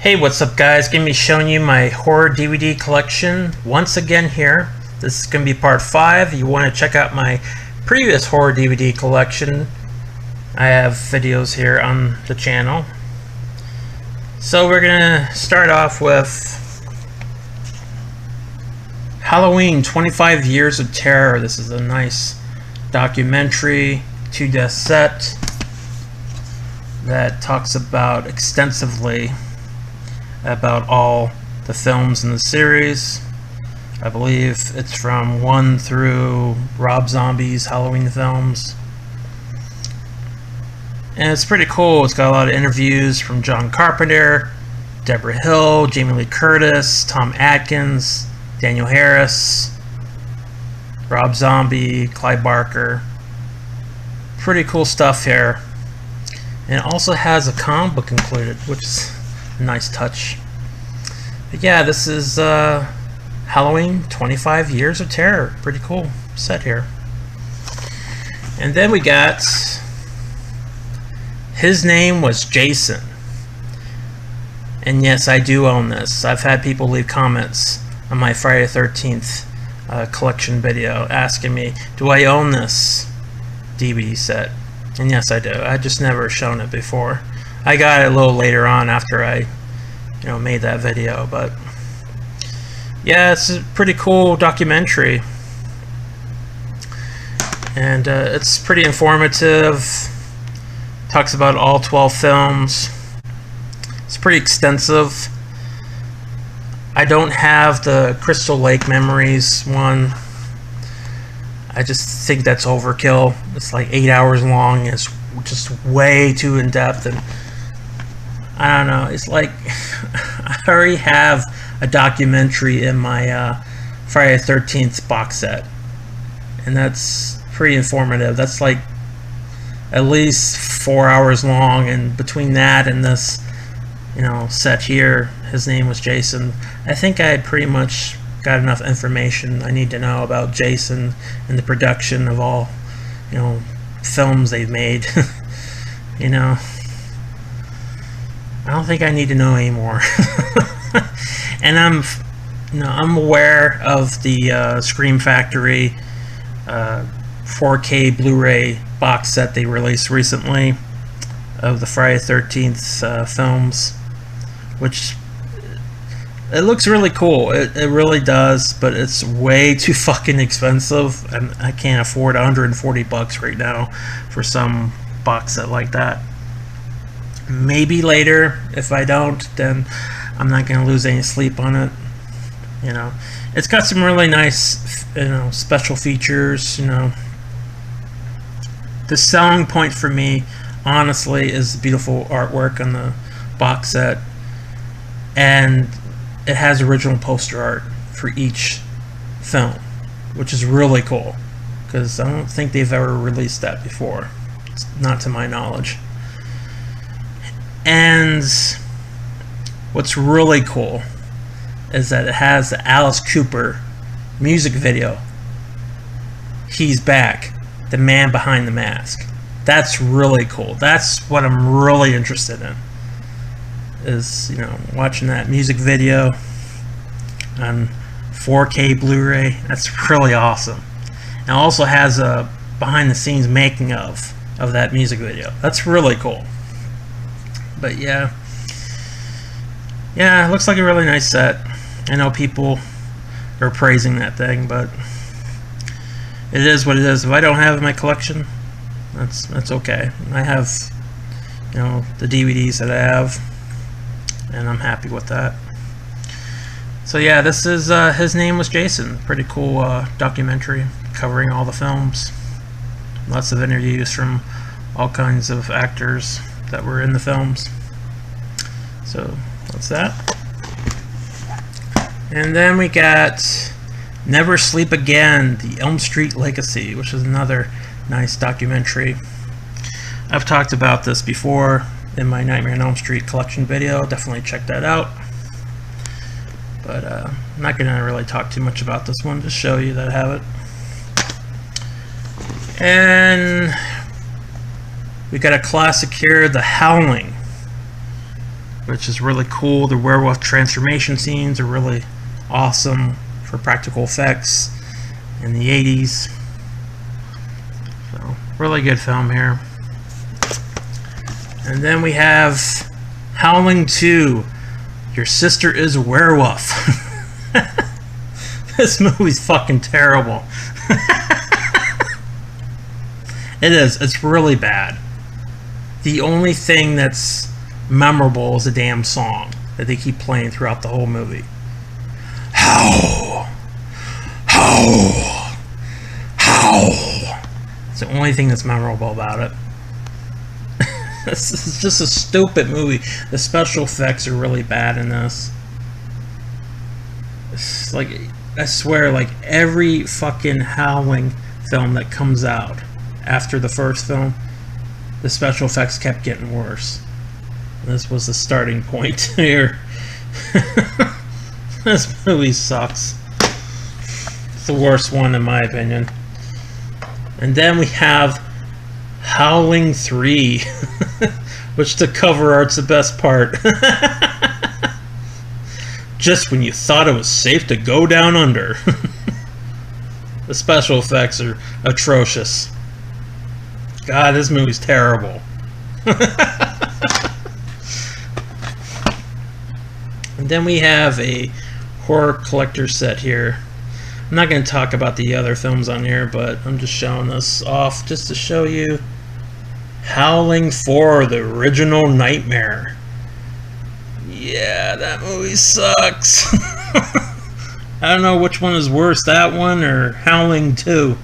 Hey, what's up guys? Gonna be showing you my horror DVD collection once again here. This is gonna be part 5. You want to check out my previous horror DVD collection. I have videos here on the channel. So we're gonna start off with Halloween 25 Years of Terror. This is a nice documentary 2-disc set that talks about extensively about all the films in the series. I believe it's from 1 through Rob Zombie's Halloween films. And it's pretty cool. It's got a lot of interviews from John Carpenter, Deborah Hill, Jamie Lee Curtis, Tom Atkins, Daniel Harris, Rob Zombie, Clive Barker. Pretty cool stuff here. And it also has a comic book included, which is a nice touch. But yeah, this is Halloween 25 Years of Terror. Pretty cool set here. And then we got His Name Was Jason. And yes, I do own this. I've had people leave comments on my Friday the 13th collection video asking me, do I own this DVD set? And yes, I do. I just never shown it before. I got it a little later on after I made that video, but yeah, it's a pretty cool documentary, and it's pretty informative. Talks about all 12 films. It's pretty extensive. I don't have the Crystal Lake Memories one. I just think that's overkill. It's like 8 hours long. It's just way too in depth, and I don't know. It's like I already have a documentary in my Friday the 13th box set, and that's pretty informative. That's like at least 4 hours long, and between that and this, set here, His Name Was Jason, I think I pretty much got enough information I need to know about Jason and the production of all, films they've made. I don't think I need to know anymore. And I'm aware of the Scream Factory 4K Blu-ray box set they released recently of the Friday the 13th films, which it looks really cool. It really does, but it's way too fucking expensive, and I can't afford $140 right now for some box set like that. Maybe later. If I don't, then I'm not going to lose any sleep on it. It's got some really nice, special features. The selling point for me, honestly, is the beautiful artwork on the box set, and it has original poster art for each film, which is really cool, because I don't think they've ever released that before, not to my knowledge. And what's really cool is that it has the Alice Cooper music video. He's back, the man behind the mask. That's really cool. That's what I'm really interested in, is watching that music video on 4K Blu-ray. That's really awesome. And it also has a behind the scenes making of that music video. That's really cool. But yeah, it looks like a really nice set. I know people are praising that thing, but it is what it is. If I don't have it in my collection, that's okay. I have the DVDs that I have, and I'm happy with that. So yeah, this is His Name Was Jason. Pretty cool documentary covering all the films. Lots of interviews from all kinds of actors that were in the films. So that's that. And then we got Never Sleep Again, The Elm Street Legacy, which is another nice documentary. I've talked about this before in my Nightmare on Elm Street collection video. Definitely check that out. But I'm not going to really talk too much about this one, just show you that I have it. And we got a classic here, The Howling. which is really cool. The werewolf transformation scenes are really awesome for practical effects in the 80s. So, really good film here. And then we have Howling 2, Your Sister is a Werewolf. This movie's fucking terrible. It is. It's really bad. The only thing that's memorable is a damn song that they keep playing throughout the whole movie. Howl! Howl! Howl! It's the only thing that's memorable about it. This is just a stupid movie. The special effects are really bad in this. It's like, I swear, like every fucking Howling film that comes out after the first film, the special effects kept getting worse. This was the starting point here. This movie sucks. It's the worst one in my opinion. And then we have Howling 3, which the cover art's the best part. Just when you thought it was safe to go down under. The special effects are atrocious. God, this movie's terrible. And then we have a horror collector set here. I'm not going to talk about the other films on here, but I'm just showing this off just to show you Howling 4, the original Nightmare. Yeah, that movie sucks. I don't know which one is worse, that one or Howling 2.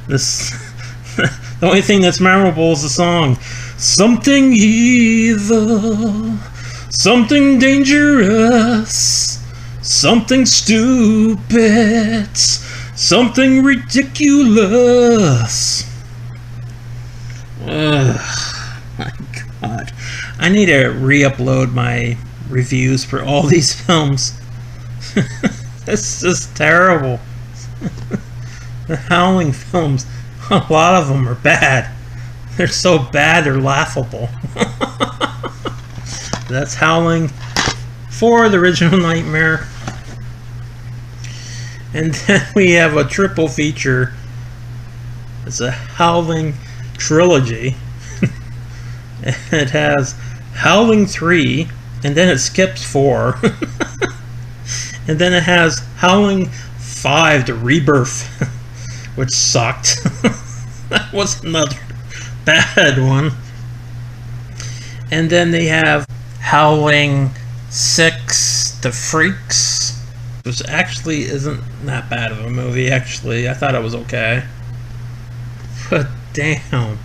The only thing that's memorable is the song. Something evil, something dangerous, something stupid, something ridiculous. Ugh, my God. I need to re-upload my reviews for all these films. It's just terrible. The Howling films, a lot of them are bad. They're so bad they're laughable. That's Howling 4, the original Nightmare. And then we have a triple feature. It's a Howling trilogy. It has Howling 3, and then it skips 4. And then it has Howling 5, the Rebirth, which sucked. That was another bad one. And then they have Howling 6, The Freaks, which actually isn't that bad of a movie, actually. I thought it was okay. But damn.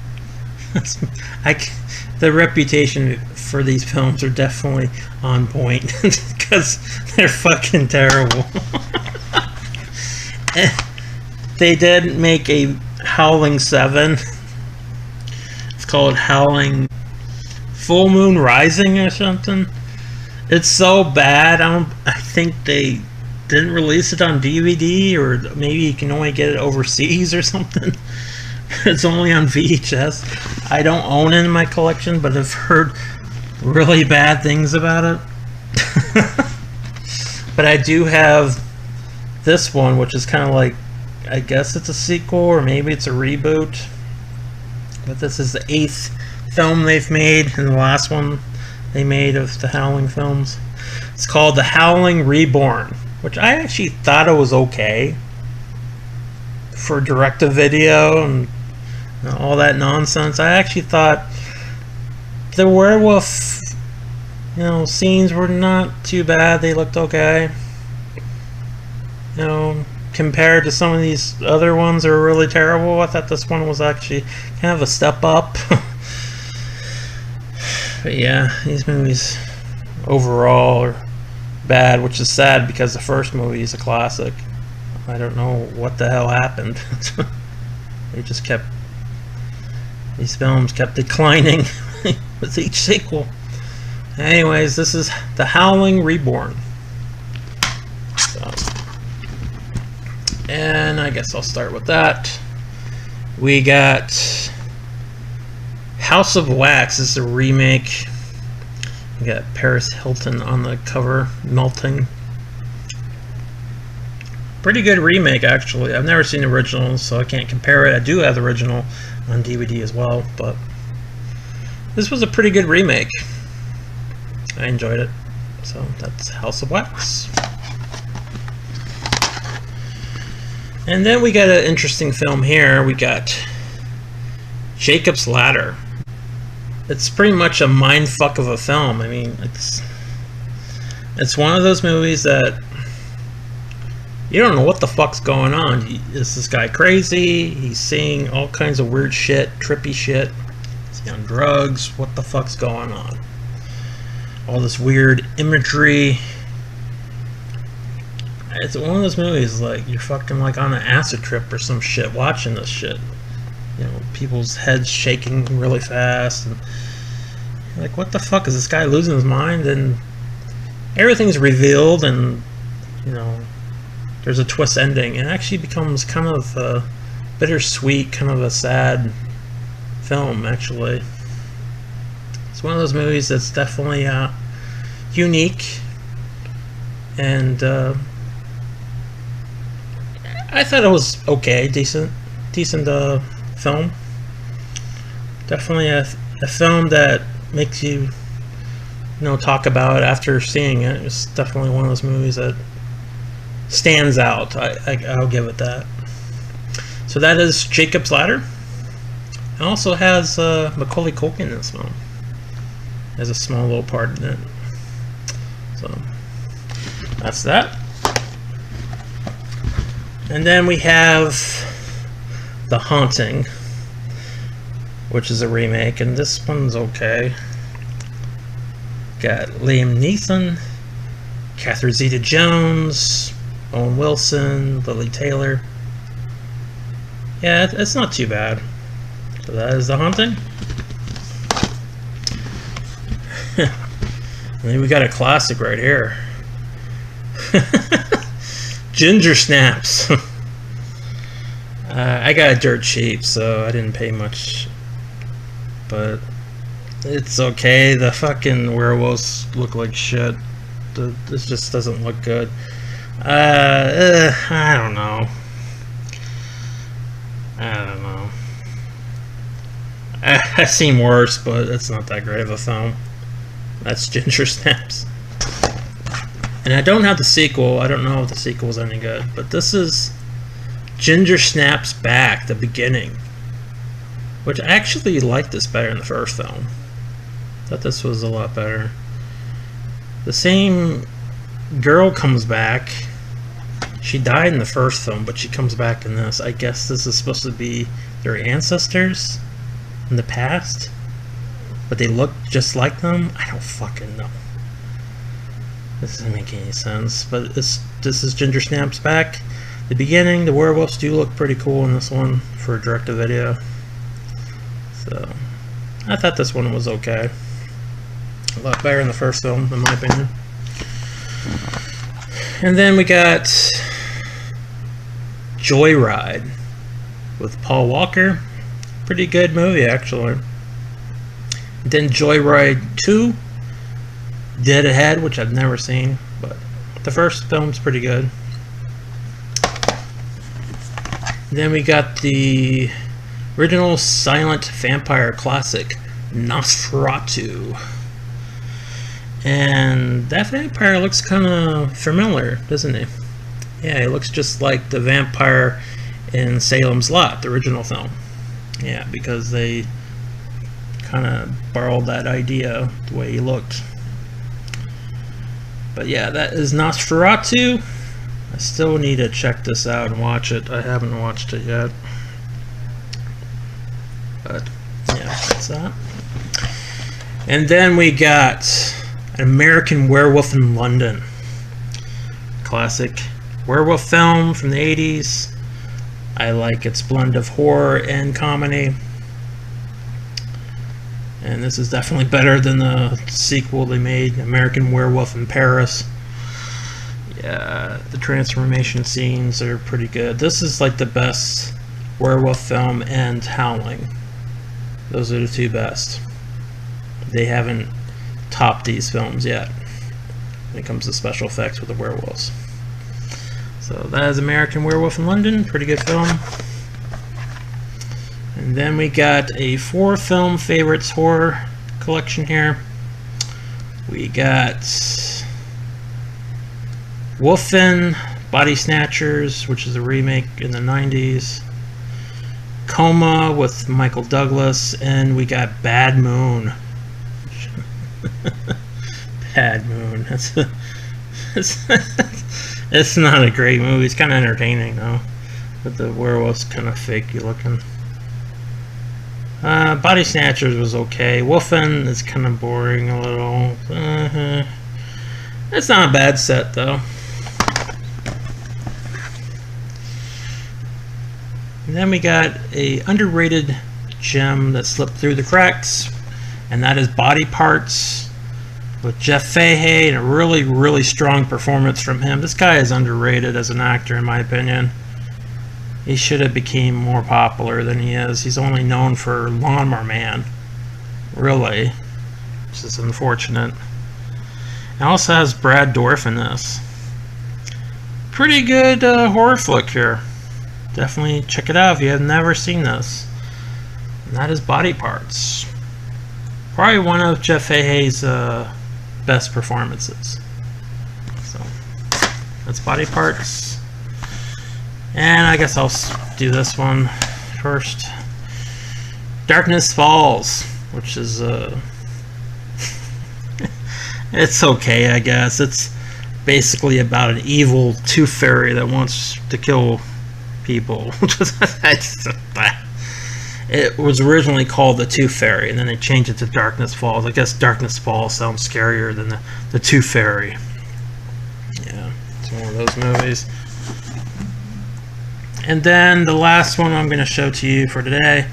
The reputation for these films are definitely on point because they're fucking terrible. They did make a Howling 7. It's called Howling Full Moon Rising or something. It's so bad. I think they didn't release it on DVD, or maybe you can only get it overseas or something. It's only on VHS. I don't own it in my collection, but I've heard really bad things about it. But I do have this one, which is kind of like, I guess it's a sequel, or maybe it's a reboot. But this is the 8th film they've made, and the last one they made of the Howling films. It's called The Howling Reborn, which I actually thought it was okay for direct-to-video and all that nonsense. I actually thought the werewolf, scenes were not too bad. They looked okay. Compared to some of these other ones that were really terrible, I thought this one was actually kind of a step up. But yeah, these movies overall are bad, which is sad because the first movie is a classic. I don't know what the hell happened. These films kept declining with each sequel. Anyways, this is The Howling Reborn. So, and I guess I'll start with that. We got House of Wax is a remake. You got Paris Hilton on the cover, melting. Pretty good remake, actually. I've never seen the original, so I can't compare it. I do have the original on DVD as well, but this was a pretty good remake. I enjoyed it. So that's House of Wax. And then we got an interesting film here. We got Jacob's Ladder. It's pretty much a mindfuck of a film. I mean, it's one of those movies that you don't know what the fuck's going on. Is this guy crazy? He's seeing all kinds of weird shit, trippy shit. Is he on drugs? What the fuck's going on? All this weird imagery. It's one of those movies like you're fucking like on an acid trip or some shit watching this shit. You know, people's heads shaking really fast, and you're like, what the fuck, is this guy losing his mind? And everything's revealed, and you know, there's a twist ending. It actually becomes kind of a bittersweet, kind of a sad film, actually. It's one of those movies that's definitely unique, and I thought it was okay, decent film. Definitely a film that makes you, talk about it after seeing it. It's definitely one of those movies that stands out. I'll give it that. So that is Jacob's Ladder. It also has Macaulay Culkin in this film. Has a small little part in it. So that's that. And then we have The Haunting, which is a remake, and this one's okay. Got Liam Neeson, Catherine Zeta-Jones, Owen Wilson, Lily Taylor. Yeah, it's not too bad. So that is The Haunting. And then we got a classic right here. Ginger Snaps. I got it dirt cheap, so I didn't pay much. But it's okay. The fucking werewolves look like shit. This just doesn't look good. I don't know. I've seen worse, but it's not that great of a film. That's Ginger Snaps. And I don't have the sequel. I don't know if the sequel is any good. But this is Ginger Snaps Back, the beginning. Which I actually liked this better than the first film. Thought this was a lot better. The same girl comes back. She died in the first film, but she comes back in this. I guess this is supposed to be their ancestors in the past, but they look just like them. I don't fucking know. This doesn't make any sense. But this is Ginger Snaps Back. The beginning, the werewolves do look pretty cool in this one for direct-to-video. So I thought this one was okay. A lot better than the first film, in my opinion. And then we got Joyride with Paul Walker. Pretty good movie, actually. Then Joyride 2, Dead Ahead, which I've never seen, but the first film's pretty good. Then we got the original silent vampire classic, Nosferatu. And that vampire looks kind of familiar, doesn't he? Yeah, he looks just like the vampire in Salem's Lot, the original film. Yeah, because they kind of borrowed that idea, the way he looked. But yeah, that is Nosferatu. I still need to check this out and watch it. I haven't watched it yet. But yeah, that's that. And then we got An American Werewolf in London. Classic werewolf film from the 80s. I like its blend of horror and comedy. And this is definitely better than the sequel they made, American Werewolf in Paris. Yeah, the transformation scenes are pretty good. This is like the best werewolf film, and Howling. Those are the two best. They haven't topped these films yet when it comes to special effects with the werewolves. So that is American Werewolf in London. Pretty good film. And then we got a 4 film favorites horror collection here. We got Wolfen, Body Snatchers, which is a remake in the 90s. Coma with Michael Douglas, and we got Bad Moon. Bad Moon. It's not a great movie. It's kind of entertaining though, but the werewolf's kind of fakey looking. Body Snatchers was okay. Wolfen is kind of boring a little. It's not a bad set though. And then we got a underrated gem that slipped through the cracks, and that is Body Parts with Jeff Fahey, and a really, really strong performance from him. This guy is underrated as an actor, in my opinion. He should have become more popular than he is. He's only known for Lawnmower Man, really, which is unfortunate. It also has Brad Dourif in this. Pretty good horror flick here. Definitely check it out if you have never seen this. And that is Body Parts. Probably one of Jeff Fahey's best performances. So that's Body Parts. And I guess I'll do this one first. Darkness Falls, which is it's okay, I guess. It's basically about an evil tooth fairy that wants to kill people. It was originally called the Tooth Fairy, and then they changed it to Darkness Falls. I guess Darkness Falls sounds scarier than the Tooth Fairy. Yeah, it's one of those movies. And then the last one I'm going to show to you for today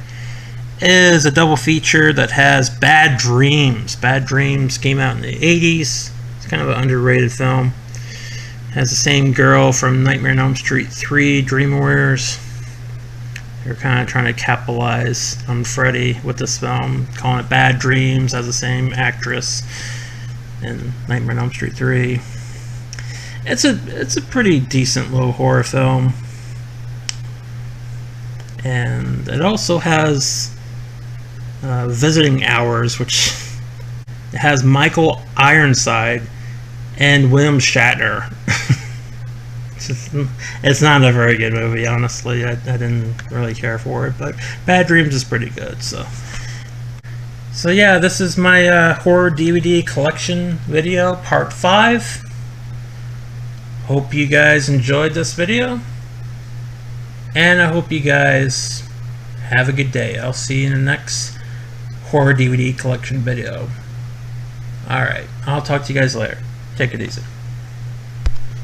is a double feature that has Bad Dreams. Bad Dreams came out in the 80s. It's kind of an underrated film. Has the same girl from Nightmare on Elm Street 3, Dream Warriors. They're kind of trying to capitalize on Freddy with this film, calling it Bad Dreams, as the same actress in Nightmare on Elm Street 3. It's a pretty decent little horror film. And it also has Visiting Hours, which it has Michael Ironside and William Shatner. It's not a very good movie, honestly. I didn't really care for it, but Bad Dreams is pretty good. So yeah, this is my horror DVD collection video, part 5. Hope you guys enjoyed this video, and I hope you guys have a good day. I'll see you in the next horror DVD collection video. Alright, I'll talk to you guys later. Take it easy.